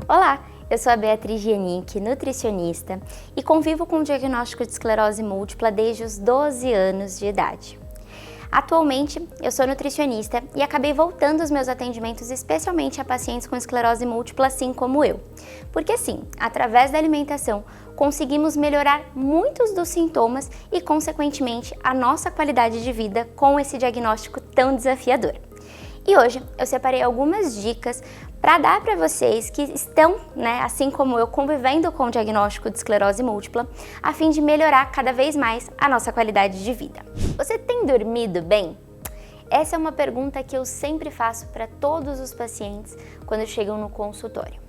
Olá, eu sou a Beatriz Gianic, nutricionista, e convivo com o diagnóstico de esclerose múltipla desde os 12 anos de idade. Atualmente, eu sou nutricionista e acabei voltando os meus atendimentos especialmente a pacientes com esclerose múltipla, assim como eu. Porque sim, através da alimentação, conseguimos melhorar muitos dos sintomas e, consequentemente, a nossa qualidade de vida com esse diagnóstico tão desafiador. E hoje eu separei algumas dicas para dar para vocês que estão, assim como eu, convivendo com o diagnóstico de esclerose múltipla, a fim de melhorar cada vez mais a nossa qualidade de vida. Você tem dormido bem? Essa é uma pergunta que eu sempre faço para todos os pacientes quando chegam no consultório.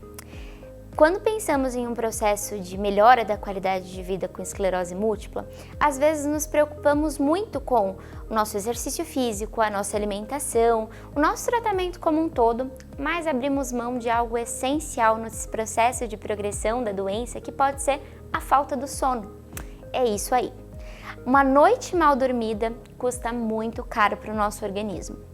Quando pensamos em um processo de melhora da qualidade de vida com esclerose múltipla, às vezes nos preocupamos muito com o nosso exercício físico, a nossa alimentação, o nosso tratamento como um todo, mas abrimos mão de algo essencial nesse processo de progressão da doença, que pode ser a falta do sono. É isso aí. Uma noite mal dormida custa muito caro para o nosso organismo.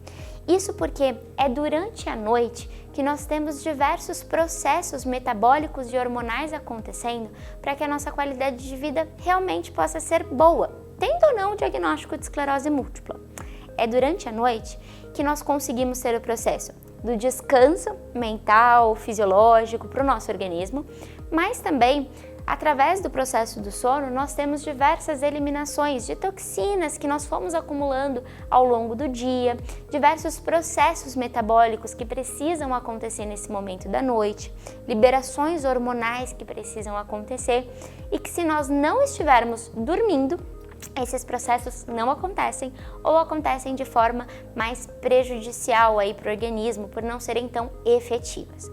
Isso porque é durante a noite que nós temos diversos processos metabólicos e hormonais acontecendo para que a nossa qualidade de vida realmente possa ser boa, tendo ou não o diagnóstico de esclerose múltipla. É durante a noite que nós conseguimos ter o processo do descanso mental, fisiológico para o nosso organismo, mas também através do processo do sono, nós temos diversas eliminações de toxinas que nós fomos acumulando ao longo do dia, diversos processos metabólicos que precisam acontecer nesse momento da noite, liberações hormonais que precisam acontecer e que, se nós não estivermos dormindo, esses processos não acontecem ou acontecem de forma mais prejudicial para o organismo por não serem tão efetivas.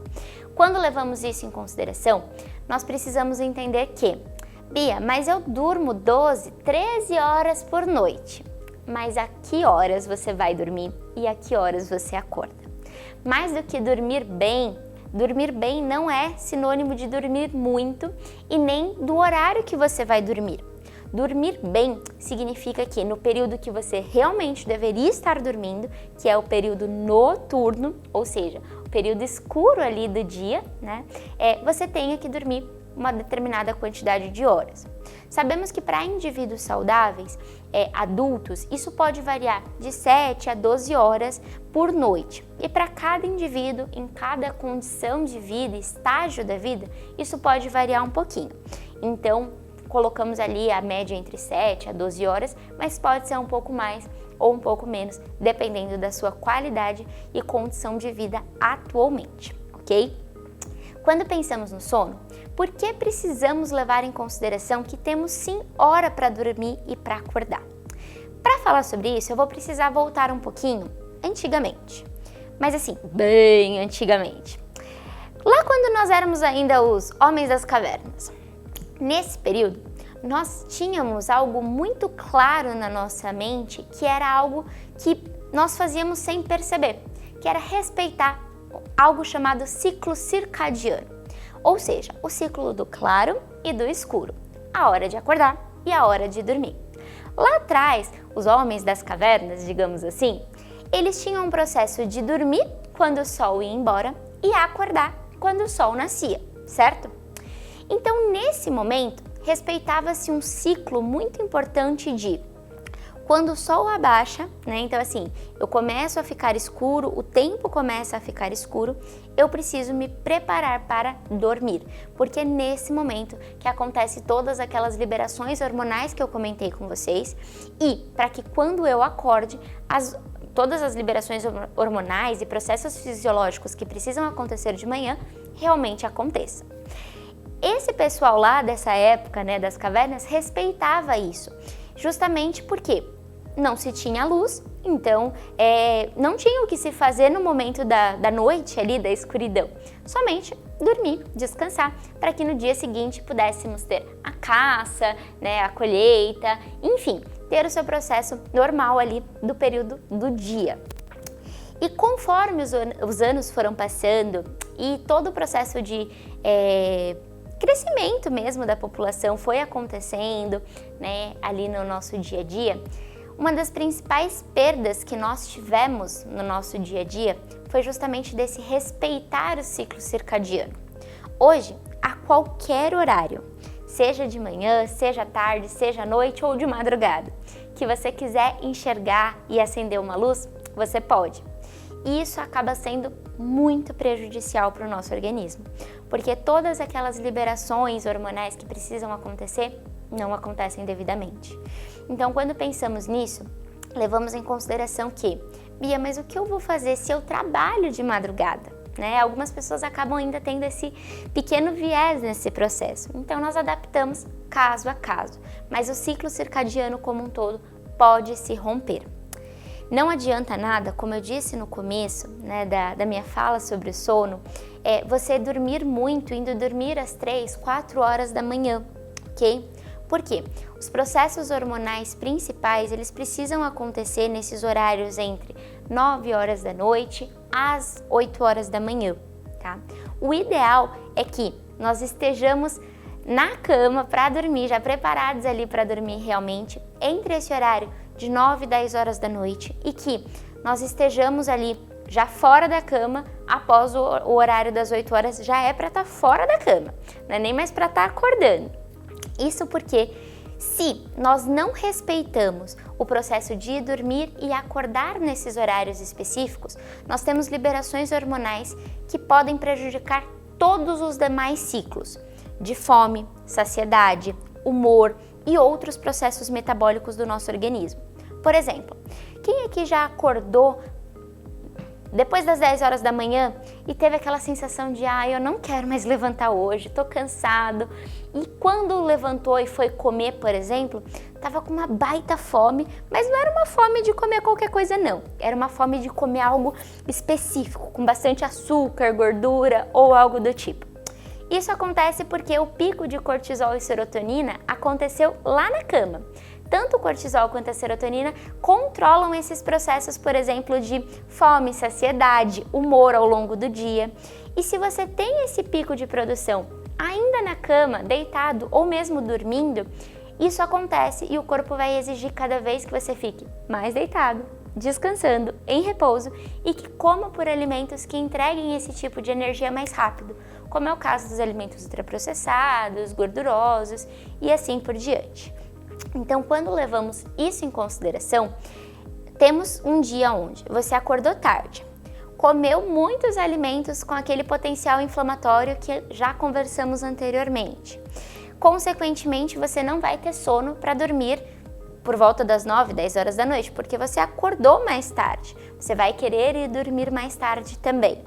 Quando levamos isso em consideração, nós precisamos entender que, Bia, mas eu durmo 12, 13 horas por noite. Mas a que horas você vai dormir e a que horas você acorda? Mais do que dormir bem não é sinônimo de dormir muito e nem do horário que você vai dormir. Dormir bem significa que no período que você realmente deveria estar dormindo, que é o período noturno, ou seja, o período escuro ali do dia, você tenha que dormir uma determinada quantidade de horas. Sabemos que para indivíduos saudáveis, adultos, isso pode variar de 7 a 12 horas por noite. E para cada indivíduo, em cada condição de vida, estágio da vida, isso pode variar um pouquinho. Então, colocamos ali a média entre 7 a 12 horas, mas pode ser um pouco mais ou um pouco menos, dependendo da sua qualidade e condição de vida atualmente, ok? Quando pensamos no sono, por que precisamos levar em consideração que temos sim hora para dormir e para acordar? Para falar sobre isso, eu vou precisar voltar um pouquinho antigamente, mas assim, bem antigamente. Lá quando nós éramos ainda os homens das cavernas. Nesse período, nós tínhamos algo muito claro na nossa mente, que era algo que nós fazíamos sem perceber, que era respeitar algo chamado ciclo circadiano, ou seja, o ciclo do claro e do escuro, a hora de acordar e a hora de dormir. Lá atrás, os homens das cavernas, digamos assim, eles tinham um processo de dormir quando o sol ia embora e acordar quando o sol nascia, certo? Então, nesse momento, respeitava-se um ciclo muito importante de quando o sol abaixa, então assim, eu começo a ficar escuro, o tempo começa a ficar escuro, eu preciso me preparar para dormir, porque é nesse momento que acontece todas aquelas liberações hormonais que eu comentei com vocês e para que quando eu acorde, todas as liberações hormonais e processos fisiológicos que precisam acontecer de manhã realmente aconteçam. Esse pessoal lá dessa época, das cavernas, respeitava isso, justamente porque não se tinha luz, então não tinha o que se fazer no momento da noite ali, da escuridão, somente dormir, descansar, para que no dia seguinte pudéssemos ter a caça, a colheita, enfim, ter o seu processo normal ali do período do dia. E conforme os anos foram passando e todo o processo de crescimento mesmo da população foi acontecendo, ali no nosso dia a dia, uma das principais perdas que nós tivemos no nosso dia a dia foi justamente desse respeitar o ciclo circadiano. Hoje, a qualquer horário, seja de manhã, seja tarde, seja à noite ou de madrugada, que você quiser enxergar e acender uma luz, você pode. E isso acaba sendo muito prejudicial para o nosso organismo, porque todas aquelas liberações hormonais que precisam acontecer não acontecem devidamente. Então, quando pensamos nisso, levamos em consideração que, Bia, mas o que eu vou fazer se eu trabalho de madrugada? Algumas pessoas acabam ainda tendo esse pequeno viés nesse processo. Então, nós adaptamos caso a caso, mas o ciclo circadiano como um todo pode se romper. Não adianta nada, como eu disse no começo da minha fala sobre o sono, você dormir muito, indo dormir às 3, 4 horas da manhã, ok? Por quê? Os processos hormonais principais, eles precisam acontecer nesses horários entre 9 horas da noite às 8 horas da manhã, tá? O ideal é que nós estejamos na cama para dormir, já preparados ali para dormir realmente, entre esse horário de 9 e 10 horas da noite e que nós estejamos ali já fora da cama após o horário das 8 horas, já é para estar fora da cama, não é nem mais para estar acordando. Isso porque se nós não respeitamos o processo de ir dormir e acordar nesses horários específicos, nós temos liberações hormonais que podem prejudicar todos os demais ciclos de fome, saciedade, humor e outros processos metabólicos do nosso organismo. Por exemplo, quem aqui já acordou depois das 10 horas da manhã e teve aquela sensação de eu não quero mais levantar hoje, tô cansado, e quando levantou e foi comer, por exemplo, tava com uma baita fome, mas não era uma fome de comer qualquer coisa não, era uma fome de comer algo específico, com bastante açúcar, gordura ou algo do tipo. Isso acontece porque o pico de cortisol e serotonina aconteceu lá na cama. Tanto o cortisol quanto a serotonina controlam esses processos, por exemplo, de fome, saciedade, humor ao longo do dia. E se você tem esse pico de produção ainda na cama, deitado ou mesmo dormindo, isso acontece e o corpo vai exigir cada vez que você fique mais deitado, descansando, em repouso e que coma por alimentos que entreguem esse tipo de energia mais rápido, como é o caso dos alimentos ultraprocessados, gordurosos e assim por diante. Então, quando levamos isso em consideração, temos um dia onde você acordou tarde, comeu muitos alimentos com aquele potencial inflamatório que já conversamos anteriormente. Consequentemente, você não vai ter sono para dormir por volta das 9, 10 horas da noite, porque você acordou mais tarde. Você vai querer ir dormir mais tarde também.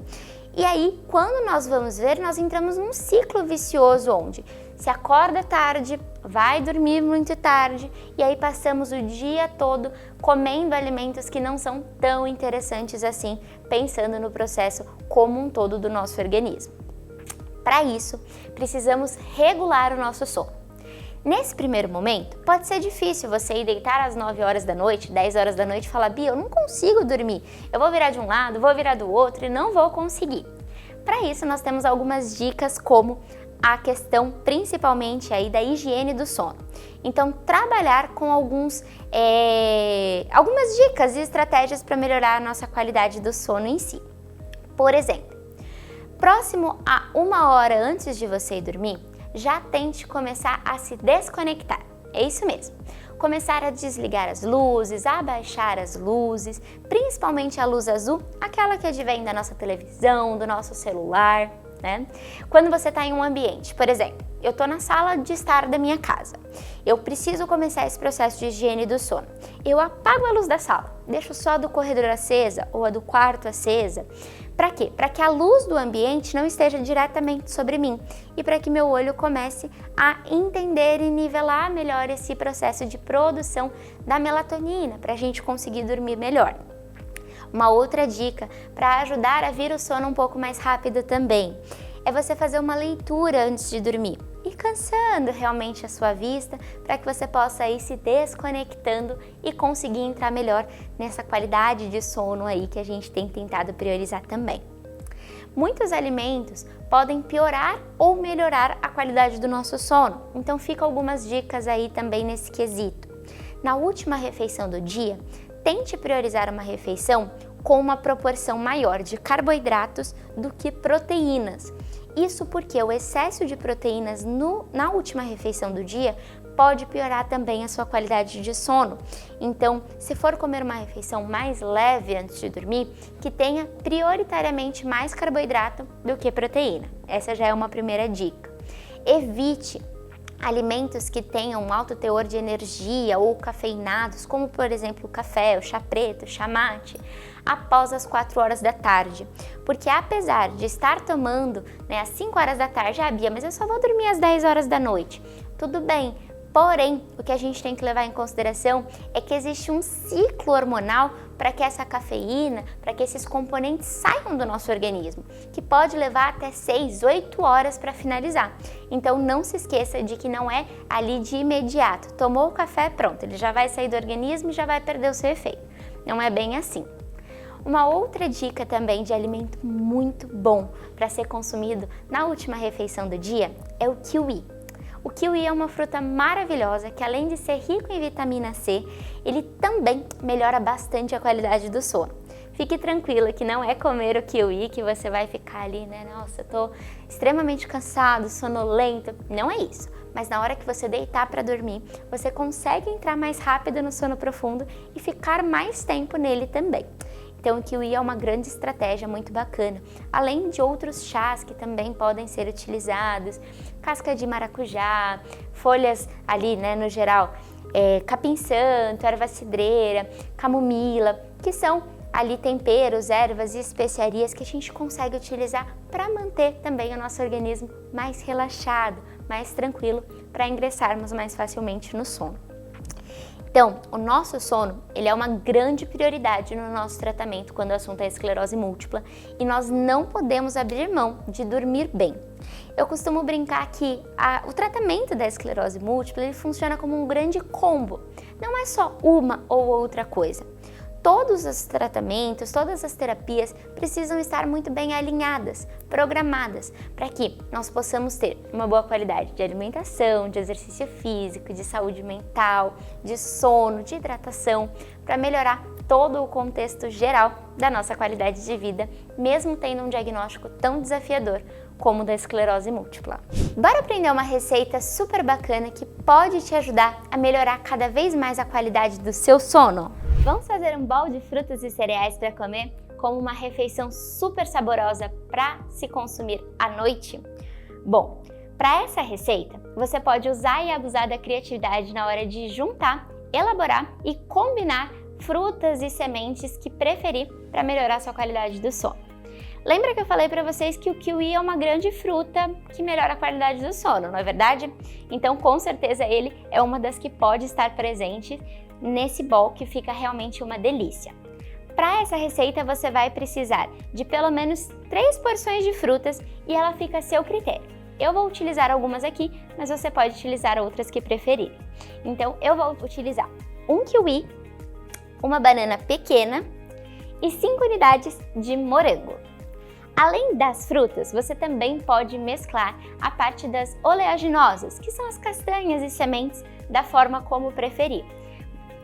E aí, quando nós vamos ver, nós entramos num ciclo vicioso onde se acorda tarde, vai dormir muito tarde e aí passamos o dia todo comendo alimentos que não são tão interessantes assim, pensando no processo como um todo do nosso organismo. Para isso, precisamos regular o nosso sono. Nesse primeiro momento, pode ser difícil você ir deitar às 9 horas da noite, 10 horas da noite e falar: Bia, eu não consigo dormir, eu vou virar de um lado, vou virar do outro e não vou conseguir. Para isso, nós temos algumas dicas como a questão principalmente aí da higiene do sono. Então, trabalhar com algumas dicas e estratégias para melhorar a nossa qualidade do sono em si. Por exemplo, próximo a 1 hora antes de você ir dormir, já tente começar a se desconectar. É isso mesmo. Começar a desligar as luzes, a abaixar as luzes, principalmente a luz azul, aquela que advém da nossa televisão, do nosso celular, né? Quando você está em um ambiente, por exemplo, eu estou na sala de estar da minha casa, eu preciso começar esse processo de higiene do sono. Eu apago a luz da sala, deixo só a do corredor acesa ou a do quarto acesa. Para quê? Para que a luz do ambiente não esteja diretamente sobre mim e para que meu olho comece a entender e nivelar melhor esse processo de produção da melatonina, para a gente conseguir dormir melhor. Uma outra dica para ajudar a vir o sono um pouco mais rápido também é você fazer uma leitura antes de dormir e cansando realmente a sua vista para que você possa ir se desconectando e conseguir entrar melhor nessa qualidade de sono aí que a gente tem tentado priorizar também. Muitos alimentos podem piorar ou melhorar a qualidade do nosso sono, então ficam algumas dicas aí também nesse quesito. Na última refeição do dia, tente priorizar uma refeição com uma proporção maior de carboidratos do que proteínas. Isso porque o excesso de proteínas na última refeição do dia pode piorar também a sua qualidade de sono. Então, se for comer uma refeição mais leve antes de dormir, que tenha prioritariamente mais carboidrato do que proteína. Essa já é uma primeira dica. Evite alimentos que tenham um alto teor de energia ou cafeinados, como por exemplo o café, o chá preto, o chá mate, após as 4 horas da tarde. Porque apesar de estar tomando às 5 horas da tarde, Bia, mas eu só vou dormir às 10 horas da noite. Tudo bem, porém, o que a gente tem que levar em consideração é que existe um ciclo hormonal para que essa cafeína, para que esses componentes saiam do nosso organismo, que pode levar até 6, 8 horas para finalizar. Então não se esqueça de que não é ali de imediato. Tomou o café, pronto, ele já vai sair do organismo e já vai perder o seu efeito. Não é bem assim. Uma outra dica também de alimento muito bom para ser consumido na última refeição do dia é o kiwi. O kiwi é uma fruta maravilhosa que, além de ser rico em vitamina C, ele também melhora bastante a qualidade do sono. Fique tranquila que não é comer o kiwi que você vai ficar ali, nossa, eu tô extremamente cansado, sonolento. Não é isso. Mas na hora que você deitar para dormir, você consegue entrar mais rápido no sono profundo e ficar mais tempo nele também. Então o kiwi é uma grande estratégia muito bacana, além de outros chás que também podem ser utilizados, casca de maracujá, folhas ali, no geral, capim-santo, erva cidreira, camomila, que são ali temperos, ervas e especiarias que a gente consegue utilizar para manter também o nosso organismo mais relaxado, mais tranquilo, para ingressarmos mais facilmente no sono. Então, o nosso sono, ele é uma grande prioridade no nosso tratamento quando o assunto é esclerose múltipla e nós não podemos abrir mão de dormir bem. Eu costumo brincar que o tratamento da esclerose múltipla ele funciona como um grande combo, não é só uma ou outra coisa. Todos os tratamentos, todas as terapias precisam estar muito bem alinhadas, programadas, para que nós possamos ter uma boa qualidade de alimentação, de exercício físico, de saúde mental, de sono, de hidratação, para melhorar todo o contexto geral da nossa qualidade de vida, mesmo tendo um diagnóstico tão desafiador como o da esclerose múltipla. Bora aprender uma receita super bacana que pode te ajudar a melhorar cada vez mais a qualidade do seu sono? Vamos fazer um bowl de frutas e cereais para comer como uma refeição super saborosa para se consumir à noite? Bom, para essa receita, você pode usar e abusar da criatividade na hora de juntar, elaborar e combinar frutas e sementes que preferir para melhorar sua qualidade do sono. Lembra que eu falei para vocês que o kiwi é uma grande fruta que melhora a qualidade do sono, não é verdade? Então, com certeza, ele é uma das que pode estar presente nesse bowl que fica realmente uma delícia. Para essa receita, você vai precisar de pelo menos 3 porções de frutas e ela fica a seu critério. Eu vou utilizar algumas aqui, mas você pode utilizar outras que preferir. Então, eu vou utilizar um kiwi, uma banana pequena e 5 unidades de morango. Além das frutas, você também pode mesclar a parte das oleaginosas, que são as castanhas e sementes, da forma como preferir.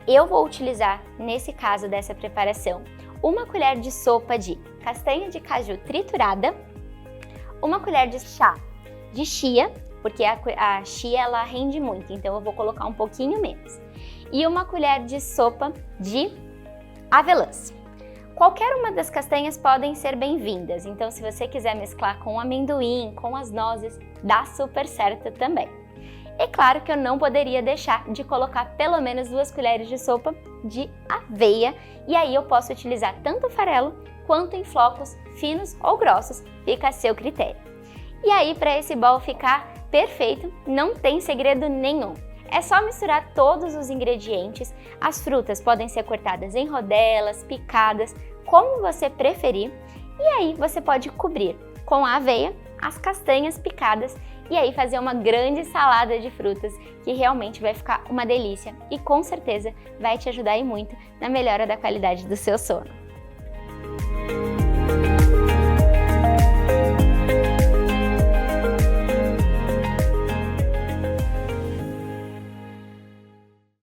Eu vou utilizar, nesse caso dessa preparação, 1 colher de sopa de castanha de caju triturada, 1 colher de chá de chia, porque a chia ela rende muito, então eu vou colocar um pouquinho menos, e 1 colher de sopa de avelãs. Qualquer uma das castanhas podem ser bem-vindas, então se você quiser mesclar com amendoim, com as nozes, dá super certo também. É claro que eu não poderia deixar de colocar pelo menos 2 colheres de sopa de aveia, e aí eu posso utilizar tanto o farelo quanto em flocos finos ou grossos, fica a seu critério. E aí, para esse bowl ficar perfeito, não tem segredo nenhum. É só misturar todos os ingredientes, as frutas podem ser cortadas em rodelas, picadas, como você preferir, e aí você pode cobrir com a aveia, as castanhas picadas e aí fazer uma grande salada de frutas que realmente vai ficar uma delícia e com certeza vai te ajudar e muito na melhora da qualidade do seu sono.